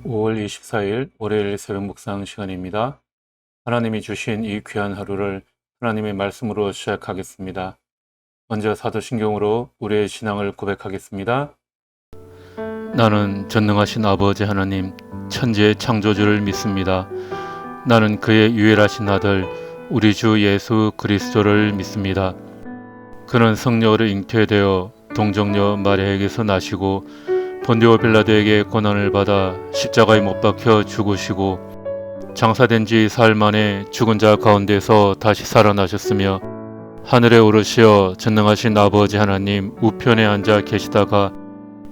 5월 24일 월요일 새벽 묵상 시간입니다. 하나님이 주신 이 귀한 하루를 하나님의 말씀으로 시작하겠습니다. 먼저 사도신경으로 우리의 신앙을 고백하겠습니다. 나는 전능하신 아버지 하나님, 천지의 창조주를 믿습니다. 나는 그의 유일하신 아들, 우리 주 예수 그리스도를 믿습니다. 그는 성령으로 잉태되어 동정녀 마리아에게서 나시고 본디오 빌라도에게 고난을 받아 십자가에 못 박혀 죽으시고 장사된 지 사흘 만에 죽은 자 가운데서 다시 살아나셨으며 하늘에 오르시어 전능하신 아버지 하나님 우편에 앉아 계시다가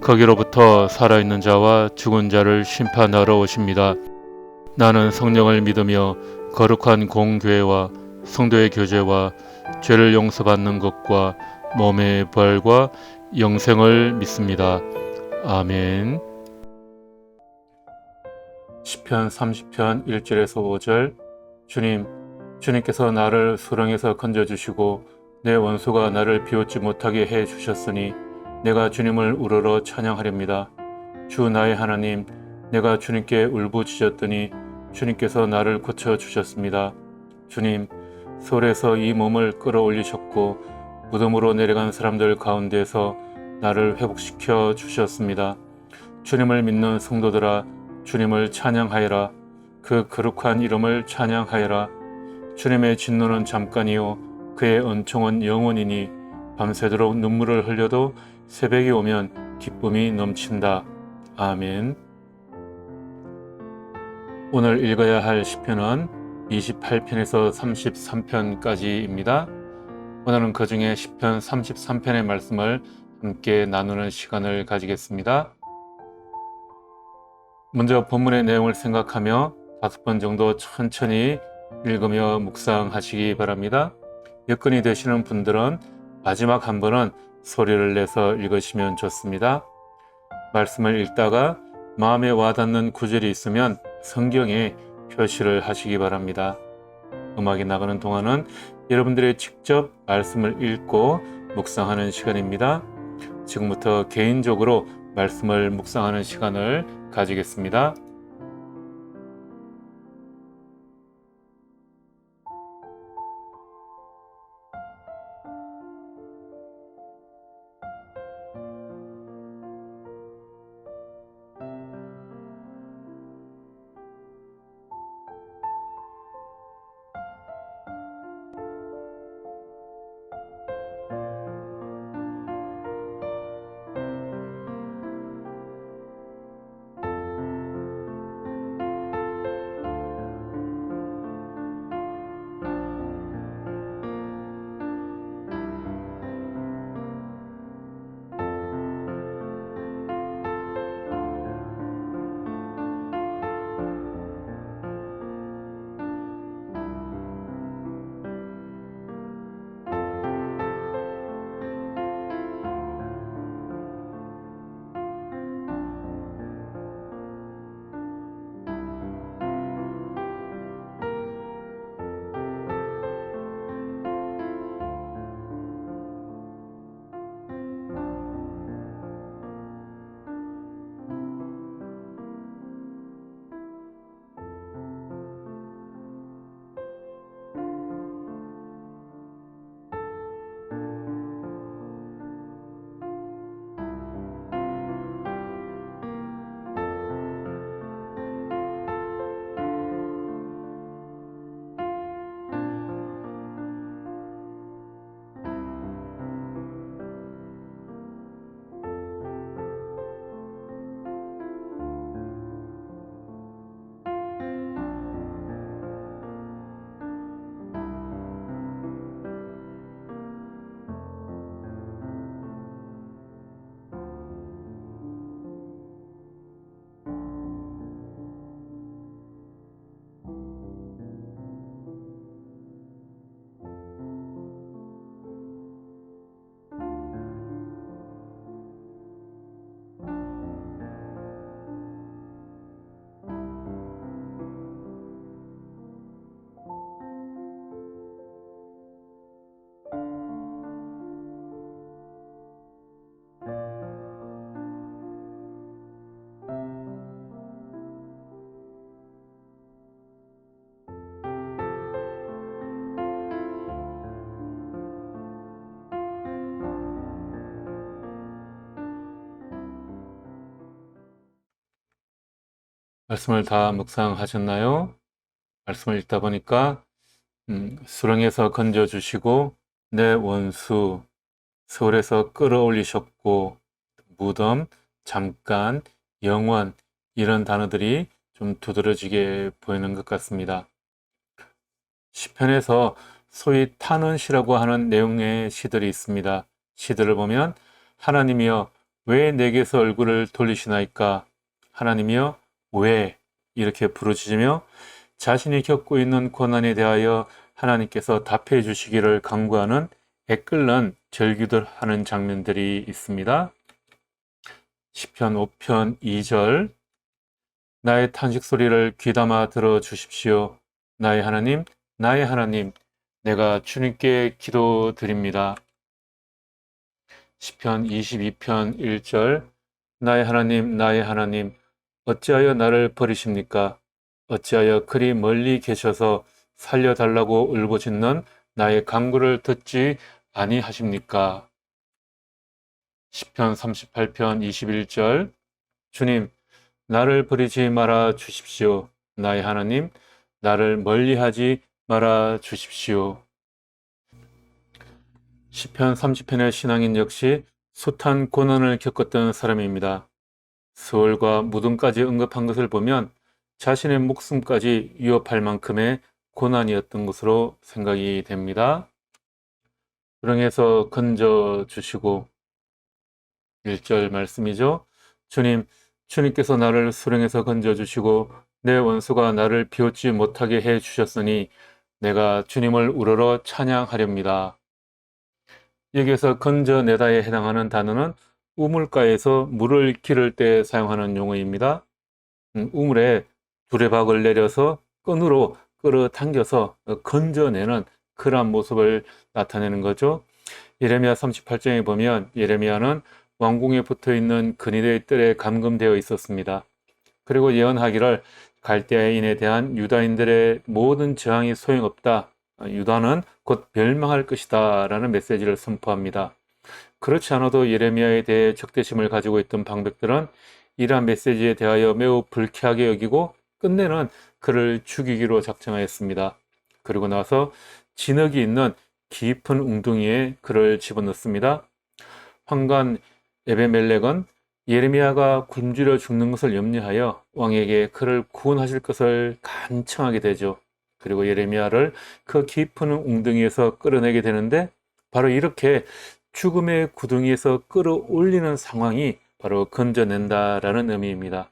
거기로부터 살아있는 자와 죽은 자를 심판하러 오십니다. 나는 성령을 믿으며 거룩한 공교회와 성도의 교제와 죄를 용서받는 것과 몸의 부활과 영생을 믿습니다. 아멘. 시편 30편 1절에서 5절. 주님께서 나를 수렁에서 건져주시고 내 원수가 나를 비웃지 못하게 해주셨으니 내가 주님을 우러러 찬양하렵니다. 주 나의 하나님, 내가 주님께 울부짖었더니 주님께서 나를 고쳐주셨습니다. 주님, 솔에서 이 몸을 끌어올리셨고 무덤으로 내려간 사람들 가운데서 나를 회복시켜 주셨습니다. 주님을 믿는 성도들아, 주님을 찬양하여라. 그 거룩한 이름을 찬양하여라. 주님의 진노는 잠깐이요 그의 은총은 영원이니 밤새도록 눈물을 흘려도 새벽이 오면 기쁨이 넘친다. 아멘. 오늘 읽어야 할 시편은 28편에서 33편까지입니다. 오늘은 그 중에 시편 33편의 말씀을 함께 나누는 시간을 가지겠습니다. 먼저 본문의 내용을 생각하며 5번 정도 천천히 읽으며 묵상하시기 바랍니다. 여건이 되시는 분들은 마지막 한 번은 소리를 내서 읽으시면 좋습니다. 말씀을 읽다가 마음에 와닿는 구절이 있으면 성경에 표시를 하시기 바랍니다. 음악이 나가는 동안은 여러분들이 직접 말씀을 읽고 묵상하는 시간입니다. 지금부터 개인적으로 말씀을 묵상하는 시간을 가지겠습니다. 말씀을 다 묵상하셨나요? 말씀을 읽다 보니까 수렁에서 건져주시고 내 원수 서울에서 끌어올리셨고 무덤, 잠깐, 영원 이런 단어들이 좀 두드러지게 보이는 것 같습니다. 시편에서 소위 탄원시라고 하는 내용의 시들이 있습니다. 시들을 보면 하나님이여 왜 내게서 얼굴을 돌리시나이까? 하나님이여 왜? 이렇게 부르짖으며 자신이 겪고 있는 고난에 대하여 하나님께서 답해 주시기를 간구하는 애끓는 절규들 하는 장면들이 있습니다. 시편 5편 2절 나의 탄식 소리를 귀담아 들어 주십시오. 나의 하나님, 내가 주님께 기도드립니다. 시편 22편 1절 나의 하나님, 어찌하여 나를 버리십니까? 어찌하여 그리 멀리 계셔서 살려달라고 울부짖는 나의 간구를 듣지 아니하십니까? 시편 38편 21절 주님, 나를 버리지 말아 주십시오. 나의 하나님, 나를 멀리하지 말아 주십시오. 시편 30편의 신앙인 역시 숱한 고난을 겪었던 사람입니다. 수월과 무덤까지 언급한 것을 보면 자신의 목숨까지 위협할 만큼의 고난이었던 것으로 생각이 됩니다. 수렁에서 건져 주시고 1절 말씀이죠. 주님께서 나를 수렁에서 건져 주시고 내 원수가 나를 비웃지 못하게 해 주셨으니 내가 주님을 우러러 찬양하렵니다. 여기에서 건져내다에 해당하는 단어는 우물가에서 물을 기를 때 사용하는 용어입니다. 우물에 두레박을 내려서 끈으로 끌어당겨서 건져내는 그러한 모습을 나타내는 거죠. 예레미야 38장에 보면 예레미야는 왕궁에 붙어있는 근위대의 뜰에 감금되어 있었습니다. 그리고 예언하기를 갈대아인에 대한 유다인들의 모든 저항이 소용없다. 유다는 곧 멸망할 것이다 라는 메시지를 선포합니다. 그렇지 않아도 예레미야에 대해 적대심을 가지고 있던 방백들은 이러한 메시지에 대하여 매우 불쾌하게 여기고 끝내는 그를 죽이기로 작정하였습니다. 그리고 나서 진흙이 있는 깊은 웅덩이에 그를 집어넣습니다. 황관 에베멜렉은 예레미야가 굶주려 죽는 것을 염려하여 왕에게 그를 구원하실 것을 간청하게 되죠. 그리고 예레미야를 그 깊은 웅덩이에서 끌어내게 되는데 바로 이렇게 죽음의 구덩이에서 끌어올리는 상황이 바로 건져낸다라는 의미입니다.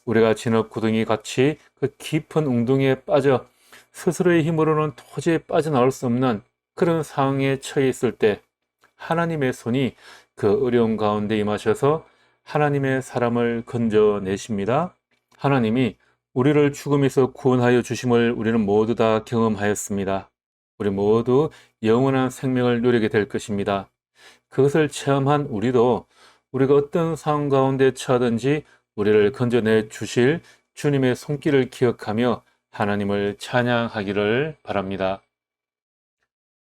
우리가 진흙 구덩이 같이 그 깊은 웅덩이에 빠져 스스로의 힘으로는 도저히 빠져나올 수 없는 그런 상황에 처해 있을 때 하나님의 손이 그 어려움 가운데 임하셔서 하나님의 사람을 건져내십니다. 하나님이 우리를 죽음에서 구원하여 주심을 우리는 모두 다 경험하였습니다. 우리 모두 영원한 생명을 누리게 될 것입니다. 그것을 체험한 우리도 우리가 어떤 상황 가운데 처하든지 우리를 건져내 주실 주님의 손길을 기억하며 하나님을 찬양하기를 바랍니다.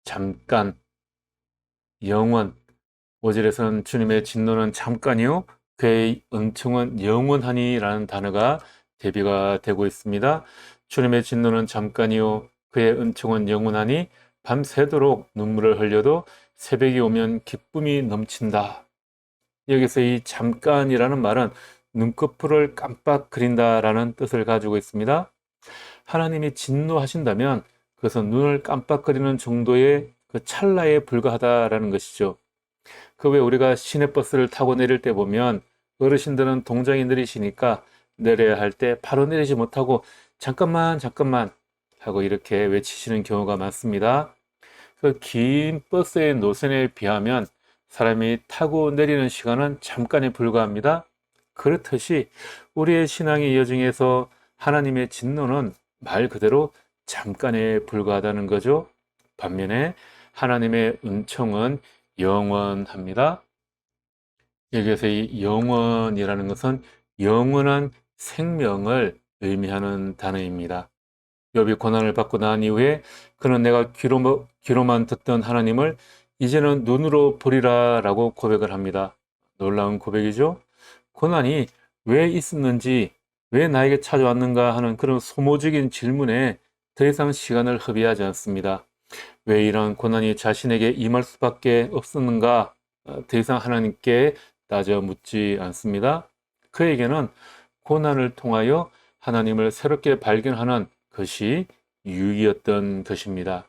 잠깐, 영원, 5절에서는 주님의 진노는 잠깐이요 그의 은총은 영원하니 라는 단어가 대비가 되고 있습니다. 주님의 진노는 잠깐이요 그의 은총은 영원하니 밤새도록 눈물을 흘려도 새벽이 오면 기쁨이 넘친다. 여기서 이 잠깐이라는 말은 눈꺼풀을 깜빡거린다라는 뜻을 가지고 있습니다. 하나님이 진노하신다면 그것은 눈을 깜빡거리는 정도의 그 찰나에 불과하다라는 것이죠. 그 외에 우리가 시내버스를 타고 내릴 때 보면 어르신들은 동작이 느리시니까 내려야 할 때 바로 내리지 못하고 잠깐만 하고 이렇게 외치시는 경우가 많습니다. 그 긴 버스의 노선에 비하면 사람이 타고 내리는 시간은 잠깐에 불과합니다. 그렇듯이 우리의 신앙의 여정에서 하나님의 진노는 말 그대로 잠깐에 불과하다는 거죠. 반면에 하나님의 은총은 영원합니다. 여기에서 이 영원이라는 것은 영원한 생명을 의미하는 단어입니다. 욥이 고난을 받고 난 이후에 그는 내가 귀로만 듣던 하나님을 이제는 눈으로 보리라 라고 고백을 합니다. 놀라운 고백이죠. 고난이 왜 있었는지 왜 나에게 찾아왔는가 하는 그런 소모적인 질문에 더 이상 시간을 허비하지 않습니다. 왜 이런 고난이 자신에게 임할 수밖에 없었는가? 더 이상 하나님께 따져 묻지 않습니다. 그에게는 고난을 통하여 하나님을 새롭게 발견하는 것이 유익이었던 것입니다.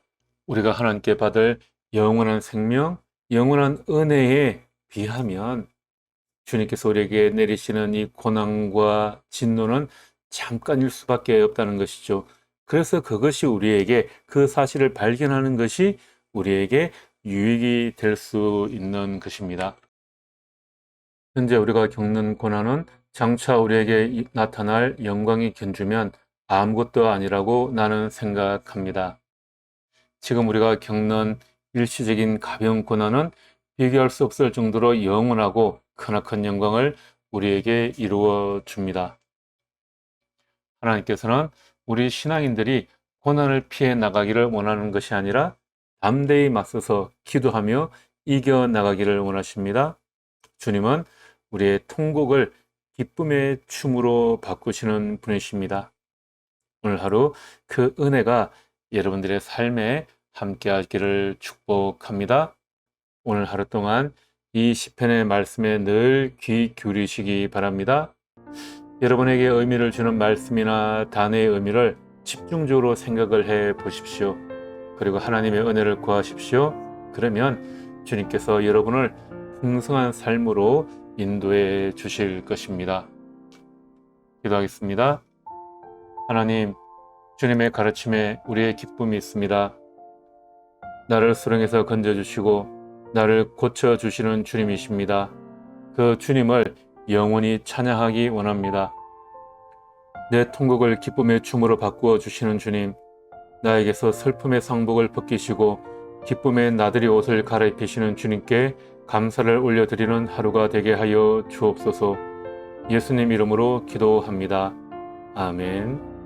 우리가 하나님께 받을 영원한 생명, 영원한 은혜에 비하면 주님께서 우리에게 내리시는 이 고난과 진노는 잠깐일 수밖에 없다는 것이죠. 그래서 그것이 우리에게 그 사실을 발견하는 것이 우리에게 유익이 될 수 있는 것입니다. 현재 우리가 겪는 고난은 장차 우리에게 나타날 영광이 견주면 아무것도 아니라고 나는 생각합니다. 지금 우리가 겪는 일시적인 가벼운 고난은 비교할 수 없을 정도로 영원하고 크나큰 영광을 우리에게 이루어 줍니다. 하나님께서는 우리 신앙인들이 고난을 피해 나가기를 원하는 것이 아니라 담대히 맞서서 기도하며 이겨 나가기를 원하십니다. 주님은 우리의 통곡을 기쁨의 춤으로 바꾸시는 분이십니다. 오늘 하루 그 은혜가 여러분들의 삶에 함께하기를 축복합니다. 오늘 하루 동안 이 시편의 말씀에 늘 귀 기울이시기 바랍니다. 여러분에게 의미를 주는 말씀이나 단어의 의미를 집중적으로 생각을 해 보십시오. 그리고 하나님의 은혜를 구하십시오. 그러면 주님께서 여러분을 풍성한 삶으로 인도해 주실 것입니다. 기도하겠습니다. 하나님, 주님의 가르침에 우리의 기쁨이 있습니다. 나를 수렁에서 건져주시고 나를 고쳐주시는 주님이십니다. 그 주님을 영원히 찬양하기 원합니다. 내 통곡을 기쁨의 춤으로 바꾸어 주시는 주님, 나에게서 슬픔의 상복을 벗기시고 기쁨의 나들이 옷을 갈아입히시는 주님께 감사를 올려드리는 하루가 되게 하여 주옵소서. 예수님 이름으로 기도합니다. 아멘.